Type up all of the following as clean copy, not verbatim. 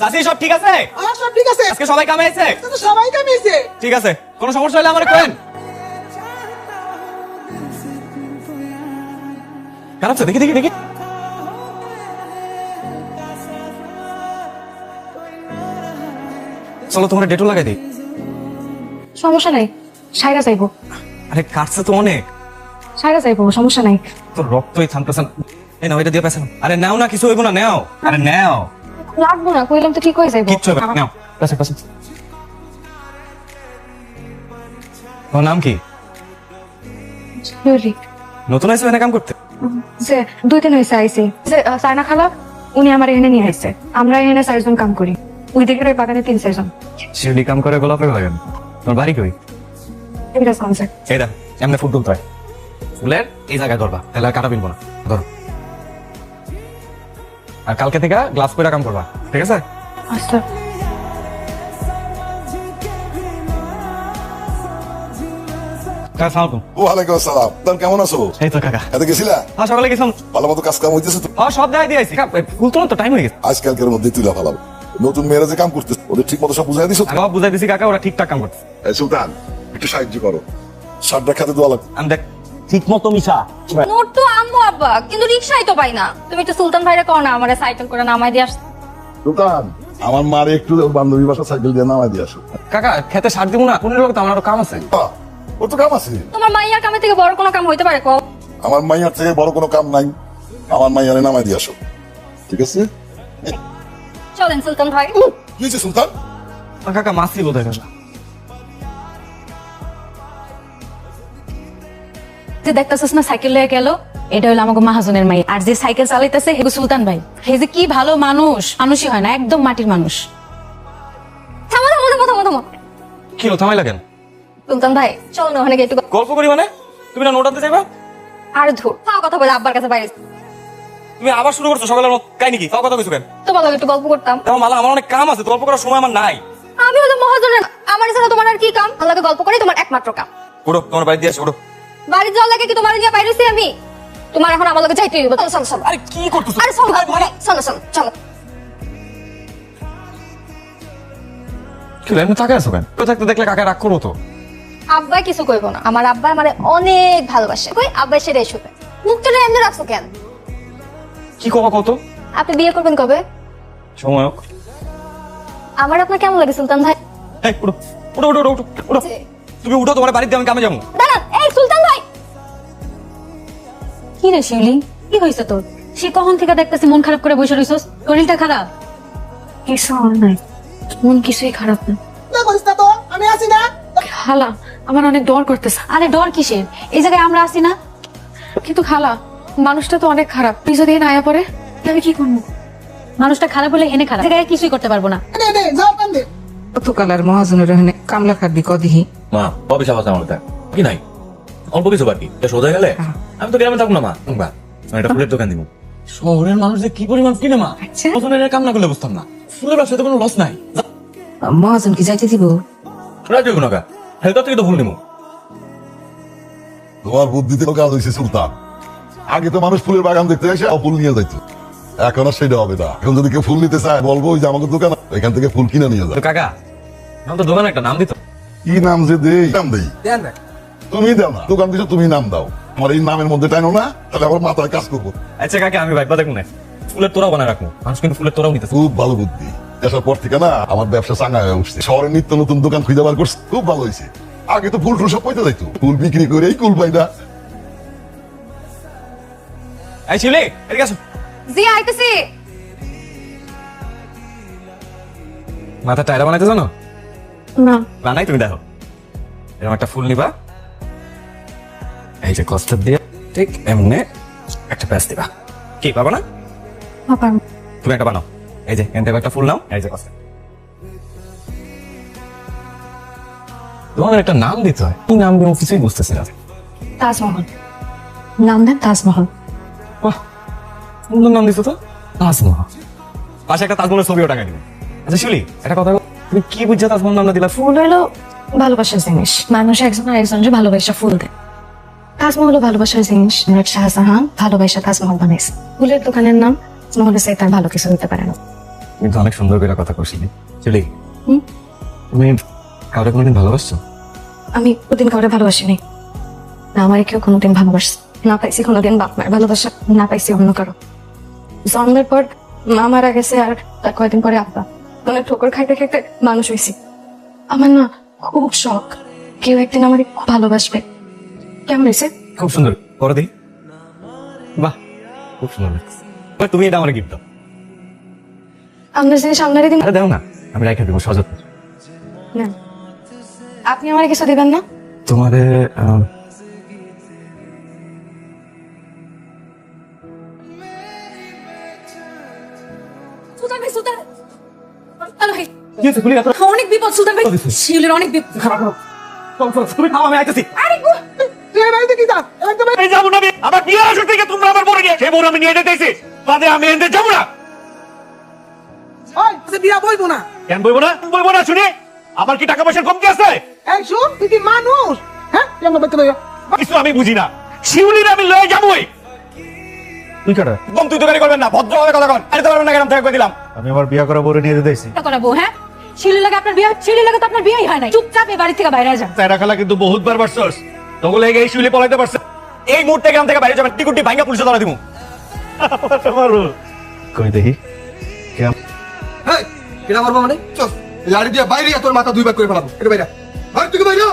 চাচি সব ঠিক আছে? সব ঠিক আছে। আজকে সবাই কামে আছে? সবাই কামিয়েছে। ঠিক আছে, কোনো সমস্যা হলে আমারে কইেন। খারাপ তো, দেখি দেখি দেখি। চলো তোমার ডেটল লাগাই দিই। সমস্যা নাই, সাইরা যাইবো। আরে কাটছে তো অনেক। সাইরা যাইবো, সমস্যা নাই। তোর রক্তই থামতেছে না। এই নাও, এটা দিয়ে পেছানো। আরে নাও না, কিছু হইব না, নাও। আরে নাও। লাগবো না, কইলাম তো ঠিক হয়ে যাইবো। কিচ্ছু হবে না, নাও। পেছান পেছান। তোমার নাম কি? লিলি। নতুন আইছো এখানে কাম করতে? যে 2 দিন হয়েছে আইছি। যে সাইনা খালা উনি আমার এখানে নিয়ে আসছে। আমরা এখানে 4 জন কাম করি। ওই দিকের ওই বাগানে 3-4 জন। শিউলি কাম করে গোলাপের বাগান। তোমার বাড়ি কই? এটাস কনসেপ্ট। এই দেখ, এমনি ফুল তুলতে হয়। ফুলের এই জায়গায় ধরবা, তাহলে আর কাটা বিনবো না। ধরো। আর কালকে থেকে গ্লাস করে কাম করবা, ঠিক আছে? আচ্ছা। আসসালামু ওয়ালাইকুম আসসালাম। তার কেমন আছো? এই তো কাকা। এতে গেছিলা? হ্যাঁ, সকালে গেছিলাম। ভালো মতো কাজ কাম হইতেছে তো? হ্যাঁ, সব দেখাই দিয়েছি। ফুল তোলার তো টাইম হয়ে গেছে। আজকালকের মধ্যে তুইলা ফেলাবো। নতুন মেয়েরা যে কাম করতেছে ওদের ঠিক মতো সব বুঝাই দিছো? আমি সব বুঝাই দিছি কাকা, ওরা ঠিকঠাক কাম করছে। সুলতান একটু সাহায্য করো, শার্টটা খাতে দেওয়া লাগবে। আমি দেখ ঠিক মতো মিশা। নোট তো আনবো আব্বা, কিন্তু রিক্সাই তো পাই না। তুমি একটু সুলতান ভাইরে কও না, আমারে সাইকেল করে নামাই দিয়ে আসতে। সুলতান আমার মারে একটু বান্ধবী বাসা সাইকেল দিয়ে নামাই দিয়ে আসো। কাকা খেতে সার দিব না, কোন লোক তো আমার আরো কাম আছে। ওর তো কাম আছে। তোমার মাইয়ার কামে থেকে বড় কোনো কাম হইতে পারে কও? আমার মাইয়ার থেকে বড় কোনো কাম নাই। আমার মাইয়ারে নামাই দিয়ে আসো, ঠিক আছে? চলেন সুলতান ভাই। কি হয়েছে সুলতান? কাকা মাসি বোধ হয়। যে দেখতেছিস না সাইকেল লয়ে গেল, এটা হলো আমাকে মাহাজনের মাই। আর যে সাইকেল চালাইতেছে হেগো সুলতান ভাই। হে যে কি ভালো মানুষ, মানুষই হয় না, একদম মাটির মানুষ। থামো থামো থামো থামো থামো। কি হলো, থামাই লাগেন? সুলতান ভাই চল না, ওখানে গিয়ে একটু গল্প করি মানে? তুমি না নোট আনতে চাইবা? আর ধর তাও কথা বলে আব্বার কাছে বাইরে। তুমি আবার শুরু করছো সকালের মতো কাই নাকি? তাও কথা কইছো কেন? তোমার লগে একটু গল্প করতাম। আমার মালা, আমার অনেক কাম আছে, গল্প করার সময় আমার নাই। আমি হলো মহাজনের, আমার ছাড়া তোমার আর কি কাম? আমার লগে গল্প করে তোমার একমাত্র কাম। ওড়ো, তোমার বাড়ি দিয়ে আসো, ওড়ো। বাড়ি যাওয়ার লাগে কি তোমার নিয়ে বাইরেছি আমি? তোমার এখন আমার লগে যাইতে হইব। চলো চলো চলো। আরে কি করতেছো? আরে চলো চলো চলো চলো। কি এমনি তাকায় আছো কেন? তো থাকতে দেখলে কাকা রাগ করবো তো। আব্বা কিছু কইব না, আমার আব্বা আমারে অনেক ভালোবাসে। কই আব্বা সেটাই শুনে। মুখটা এমনি রাখছো কেন? কি কবা কত? আপনি বিয়ে করবেন কবে? সময় হোক। আমার আপনার কেমন লাগে সুলতান ভাই? এই উঠো উঠো উঠো উঠো উঠো। তুমি উঠো, তোমার বাড়িতে আমি কামে যাবো। দাঁড়ান, এই সুলতান ভাই। কি রে শিউলি, কি হয়েছে তোর? সে কখন থেকে দেখতেছি মন খারাপ করে বসে রইছস, শরীরটা খারাপ? কিছু হয় নাই, মন কিছুই খারাপ না। না করিস না তো, আমি আছি না। খালা আমার অনেক ডর করতেছে। আরে ডর কিসের? এই জায়গায় আমরা আছি না? কিন্তু খালা মানুষটা তো অনেক খারাপ। তুই যদি এখানে আয়া পড়ে আমি কি করবো? মানুষটা খারাপ হলে এনে খারাপ, এই জায়গায় কিছুই করতে পারবো না। নে নে যাও কান দে। গতকাল আর মহাজনের ওখানে কামলা খাবি কদিহি। মা কবে সাবাস আমার দেখ কি নাই, অল্প কিছু বাকি সোজা গেলে আমি তো গ্রামে থাকবো না। মা বা আমি একটা ফুলের দোকান দিব। শহরের মানুষ যে কি পরিমাণ কিনে মা, পছন্দের কাম না করলে বুঝতাম না। ফুলের ব্যবসাতে কোনো লস নাই। মহাজন কি যাইতে দিব? রাজি হইব না কা, হেলকার থেকে তো ফুল নিবো। তোমার বুদ্ধিতে কাজ হয়েছে সুলতান। আগে তো মানুষ ফুলের বাগান দেখতে এসে ফুল নিয়ে যাইতো, এখন আর সেটা হবে না। এখন যদি কেউ ফুল নিতে চায় বলবো ওই যে আমাকে দোকান, এখান থেকে ফুল কিনে নিয়ে তো যায়। কাকা আমার তো দোকানে একটা নাম দিত। কি নাম যে দেই? নাম দেই? তুমি দাও না, দোকান দিছো তুমি নাম দাও। আমার এই নামের মধ্যে টাইনো না, তাহলে আমার মাথায় কাজ করবো। আচ্ছা কাকা, আমি ভাইবা দেখুন না, ফুলের তোরাও বানায় রাখবো। মানুষ কিন্তু ফুলের তোরাও নিতেছে। খুব ভালো বুদ্ধি। আসার পর থেকে না আমার ব্যবসা চাঙ্গা হয়ে উঠছে। শহরে নিত্য নতুন দোকান খুঁজে বার করছে, খুব ভালো হয়েছে। আগে তো ফুল টুল সব পয়সা যাইতো, ফুল বিক্রি করে এই কুল পাই না। এই ছিলে এদিকে আসো। জি আইতেছি। মাথা টায়রা বানাইতে জানো? না বানাই, তুমি দেখো। এরকম একটা ফুল নিবা, এই যে কস্টার দিয়ে ঠিক এমনি একটা প্যাচ দিবা। কি পাবা না? পাপার তুমি একটা বানাও, এই যে এখান থেকে একটা ফুল নাও, এই যে কস্টার। তোমার একটা নাম দিতে হয়, কি নাম দিব কিছুই বুঝতেছি না। তাজমহল নাম দেন, তাজমহল। বাহ, সুন্দর নাম দিছো তো, তাজমহল। পাশে একটা তাজমহলের ছবিও টাকা দিবে। আচ্ছা শিউলি, একটা কথা বল, তুমি কি বুঝছো তাজমহল নামটা দিলা? ফুল হলো ভালোবাসার জিনিস, মানুষ একজন আরেকজনের ভালোবাসা ফুল দেয়। তাজমহল ভালোবাসার জিনিস। শাহজাহান ভালোবাসা তাজমহল বানাইছে। ফুলের দোকানের নাম তাজমহলের চাইতে আর ভালো কিছু হতে পারে না। কিন্তু অনেক সুন্দর করে কথা করছিলি। চলি, হুম? তুমি কাউকে কোনোদিন ভালোবাসছো? আমি কোনোদিন কাউরে ভালোবাসিনি, না আমার কেউ কোনোদিন ভালোবাসছে না। পাইছি কোনোদিন বাপ মায়ের ভালোবাসা, না পাইছি অন্য কারো। জন্মের পর মা মারা গেছে, আর তার কয়েকদিন পরে আব্বা। অনেক ঠোকর খাইতে খাইতে মানুষ হয়েছি। আমার না খুব শখ কেউ একদিন আমার খুব ভালোবাসবে। কেমন হয়েছে? খুব সুন্দর, করো দি। বাহ, খুব সুন্দর লাগছে। এবার তুমি এটা আমার গিফট দাও। আপনার জিনিস আপনারই দিন আরে দাও না, আমি রাখে দেবো সযত্নে। না, আপনি আমার কিছু দিবেন না? তোমারে সুলতান ভাই, সুলতান আরে ভাই, কি হয়েছে? খুলি এত অনেক বিপদ সুলতান ভাই, শিউলির অনেক বিপদ। তুমি খাও, আমি আইতেছি। তুই এই বাড়িতে কি যা একদম আমি যাবো না, আমি আমার বিয়ের আসর থেকে তোমরা আমার বড় নিয়ে সেই বড় আমি নিয়ে যেতেছি, বাদে আমি এনে যাবো না। ওই সে বিয়া বইবো না। কেন বলবো না? বলবো না শুনি, আমার কি টাকা পয়সার কমতি আছে? এই শুন, তুই কি মানুষ? হ্যাঁ, কেমন বাইতে লইয়া? কিছু আমি বুঝি না, শিউলির আমি লয়ে যাবোই। তুই কাটা একদম, তুই তো গাড়ি করবেন না, ভদ্রভাবে কথা কন। আরে তো পারবেন না, কেন থেকে দিলাম। আমি আমার বিয়ে করা বড় নিয়ে যেতেছি। এটা করাবো, হ্যাঁ? শিউলির লাগে আপনার বিয়ে, শিউলির লাগে তো আপনার বিয়েই হয় নাই। চুপচাপ এই বাড়ি থেকে বাইরে যান। চাইরা খালা কিন্তু বহুতবার বারছস, তোগুলো এই শিউলি পলাইতে পারছে। এই মুহূর্তে গ্রাম থেকে বাইরে যাবেন, টিকুটি ভাঙা পুলিশে ধরা দিমু। কই দেখি এই, কেডা মারবো মানে? চল, এই লাড়ি দিয়ে বাইরে তোর মাথা দুই ভাগ করে ফেলাবো। এটা বাইরে ভাই, তুই কি বাইরে?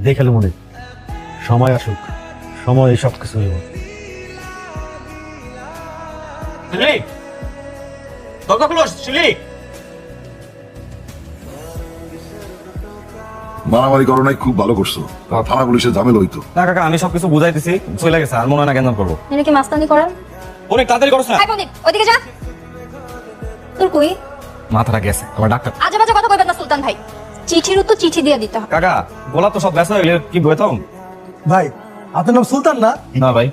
দেখালে মনে সময় আসুক, সময় সব কিছু হইব। মারামারি করো নাই, খুব ভালো করছো। থানা পুলিশের ঝামেলা হইতো। না কাকা, আমি সবকিছু বুঝাইতেছি, চলে গেছে, আর মনে হয় না কেন করবো। এটা কি মাস্তানি করেন? অনেক তাড়াতাড়ি করছ না, হাই পণ্ডিত, ওইদিকে যা। তোর কই? মাথাটা গেছে আমার ডাক্তার। আজে বাজে কথা কইবেন না সুলতান ভাই। চিঠির উত্তর চিঠি দিয়ে দিতে হবে। কাকা, গোলাপ তো সব ব্যস্ত হয়ে গেলে কি বইতাম? ভাই, আপনার নাম সুলতান না? না ভাই।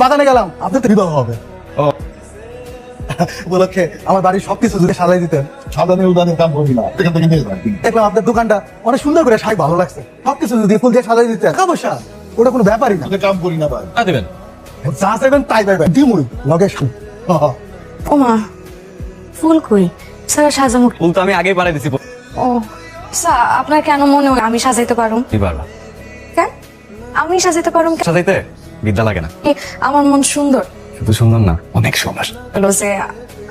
বাগানে গেলাম, আপনার তো বিবাহ হবে। ও উপলক্ষে আমার বাড়ির সবকিছু যদি সাজাই দিতেন। সাদানে উদানে কাম করবি না, এখান থেকে নিয়ে যাই। দেখলাম আপনার দোকানটা অনেক সুন্দর করে সাই, ভালো লাগছে। সবকিছু যদি ফুল দিয়ে সাজাই দিতেন, টাকা পয়সা ওটা কোনো ব্যাপারই না। কাম করি না ভাই। দেবেন যা চাইবেন তাই পাইবেন। দিমুই লগে শুন। ও মা, ফুল কই? স্যার সাজামু। ফুল তো আমি আগেই পাড়াই দিছি। ও স্যার, আপনার কেন মনে হয় আমি সাজাইতে পারুম? তুই পারবা কেন আমি সাজাইতে পারুম? সাজাইতে বিদ্যা লাগে না। আমার মন সুন্দর। শুধু সুন্দর না, অনেক সুন্দর। বলো যে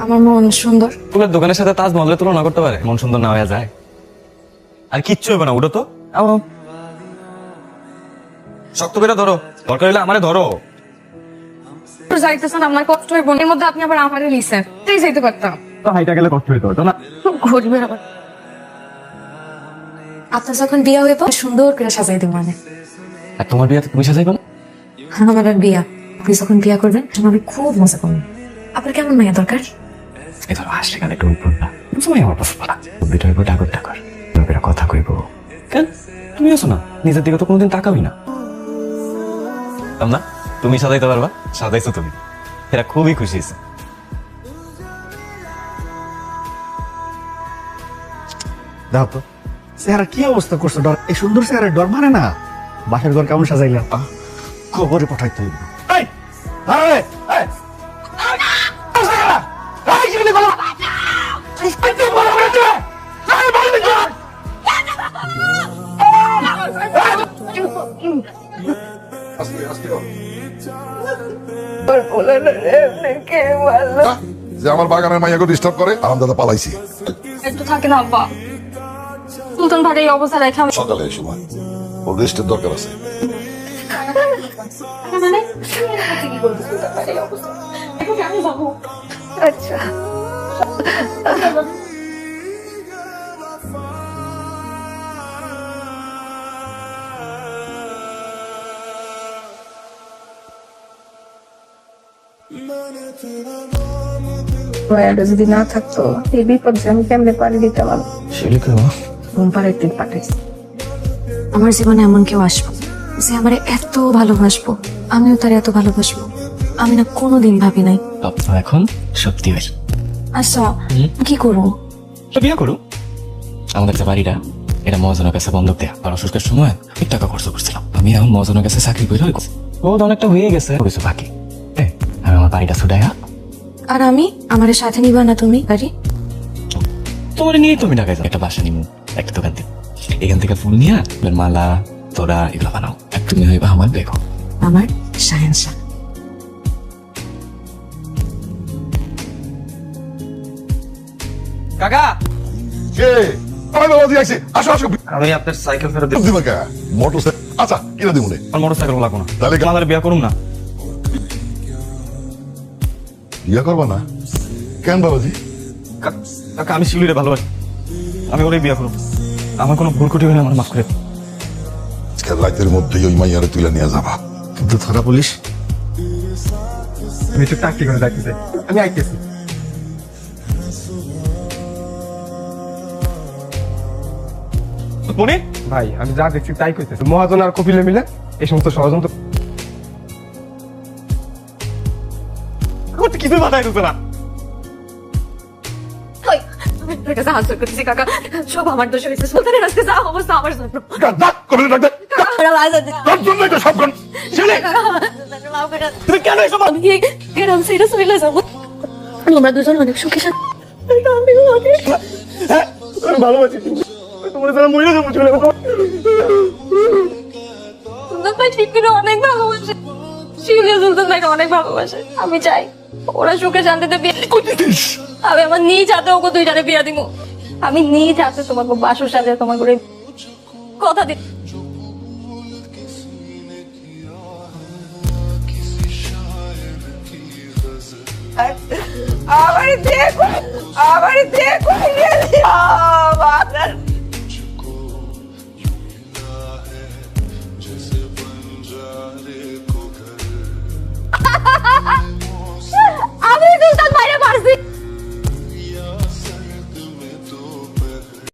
আমার মন সুন্দর। ফুলের দোকানের সাথে তাজমহলের তুলনা করতে পারে? মন সুন্দর না হয়ে যায়? আর কিচ্ছু হবে না, উঠো তো। শক্ত করে ধরো, দরকার হলে আমারে ধরো। যাইতেছেন, আমার কষ্ট হইব। এর মধ্যে আপনি আবার আমারে নিছেন, তাই যাইতে পারতাম। তো হাইটা গেলে কষ্ট হইতো, তো না? ঘুরবে আবার। আপনার যখন বিয়া হইব সুন্দর করে সাজাই দেব। মানে আর তোমার বিয়াতে তুমি সাজাইবে না? আমার আর বিয়া, আপনি যখন বিয়া করবেন আমি খুব মজা করবো। আপনার কেমন মাইয়া দরকার? এই ধরো হাসলে কালে টুল ফুলটা, তুমি আমার পছন্দ না। বুদ্ধিটা হইব ডাকর ডাকর, লোকেরা কথা কইব। কেন তুমি আছো না, নিজের দিকে তো কোনোদিন তাকাবি না। না, তুমি সাজাইতে পারবা, সাজাইছো তুমি, এরা খুবই খুশি হয়েছে। দাও তো চেহারা কি অবস্থা করছো? ডর, এই সুন্দর চেহারা ডর মানে না। বাসার ঘর কেমন সাজাইলাম, খবরে পাঠাইতে হইব। যে আমার বাগানের মাইয়াকে ডিস্টার্ব করে, আরামদাদা পালাইছি। একটু থাকে না আব্বা, সুলতান ভাই এই অবস্থা রেখে আমি সকালে এই সময় ওর রেস্টের দরকার আছে। মানে কি করবো সুলতান ভাই এই অবস্থা? এখন আমি যাবো। আচ্ছা মায়াটা যদি না থাকতো এই বিপদ যে আমি কেমনে পাড়ি দিতাম। ঘুম পাড়াইতে পাঠাইছি। আমার জীবনে এমন কেউ আসবো যে আমার এত ভালোবাসবো, আমিও তার এত ভালোবাসবো, আমি না কোনোদিন ভাবি নাই। এখন সত্যি হয়। আচ্ছা কি করবো? বিয়ে করো। আমাদের যে বাড়িটা, এটা মহাজনের কাছে বন্ধক দেয়া। আর অসুস্থের সময় অনেক টাকা খরচ করছিলাম। আমি এখন মহাজনের কাছে চাকরি করে ও অনেকটা হয়ে গেছে, কিছু বাকি। আমি আমার বাড়িটা ছুটাইয়া। আর আমি আমার সাথে নিবা না তুমি গাড়ি? তোমার নিয়েই তুমি ঢাকায় যাও, একটা বাসা নিবো, একটা দোকান দিব, এখান থেকে ফুল নিয়ে ফুলের মালা তোরা এগুলো বানাও, আর তুমি হইবা আমার দেখো। আমার শাহেনশাহ। কাকা, কে আমি বাবা দিয়ে আসছি, আসো আসো। আমি আপনার সাইকেল ফেরত দেব। দিবা কে মোটর সাইকেল? আচ্ছা কিনে দিব নে। আমার মোটর সাইকেল লাগবো না, তাহলে আমাদের বিয়া করুন না। বিয়া করবা না কেন বাবাজি? কাকা আমি শিউলিরে ভালোবাসি, আমি ওরে বিয়া করব। আমার কোনো ভুল ত্রুটি হলে আমার মাফ করে দিন। আজকে রাতের মধ্যেই ওই মাইয়ারে তুলে নিয়ে যাবা। কিন্তু ধরা পুলিশ। আমি একটু টাকি করে ডাকতেছে, আমি আইতেছি। মনে ভাই আমি যা দেখছি তাই কইতেছি, মহাজন আর কপিলে মিলে এই সমস্ত ষড়যন্ত্র করতে কিছু মাথায় ঢুকবে না। ওই, আমি তোর কাছে হাত জোড় করতেছি কাকা, সব আমার দোষ হয়েছে, সুলতানের আজকে যা অবস্থা আমার জন্য। ডাক কবিলে ডাক দে। আমার আওয়াজ আছে। তার জন্যই তো সব গান। তুমি কেন এসব আমি গ্রাম ছেড়ে চলে যাবো, তোমরা দুজন অনেক সুখী শান্তি, আমি অনেক ভালোবাসি, তোমার যারা মহিলা যাবো চলে যাবো। সুলতান ভাই শিল্পীরা অনেক ভালোবাসে, শিউলিয়া সুলতান ভাইকে অনেক ভালোবাসে। আমি চাই ওরা সুখে শান্তিতে বিয়ে করতেছিস। আমি আমার নিজ হাতে ওকে দুইটারে বিয়া দিব, আমি নিজ হাতে তোমাকে বাসুর সাথে তোমার করে কথা দিই। আমার দেখো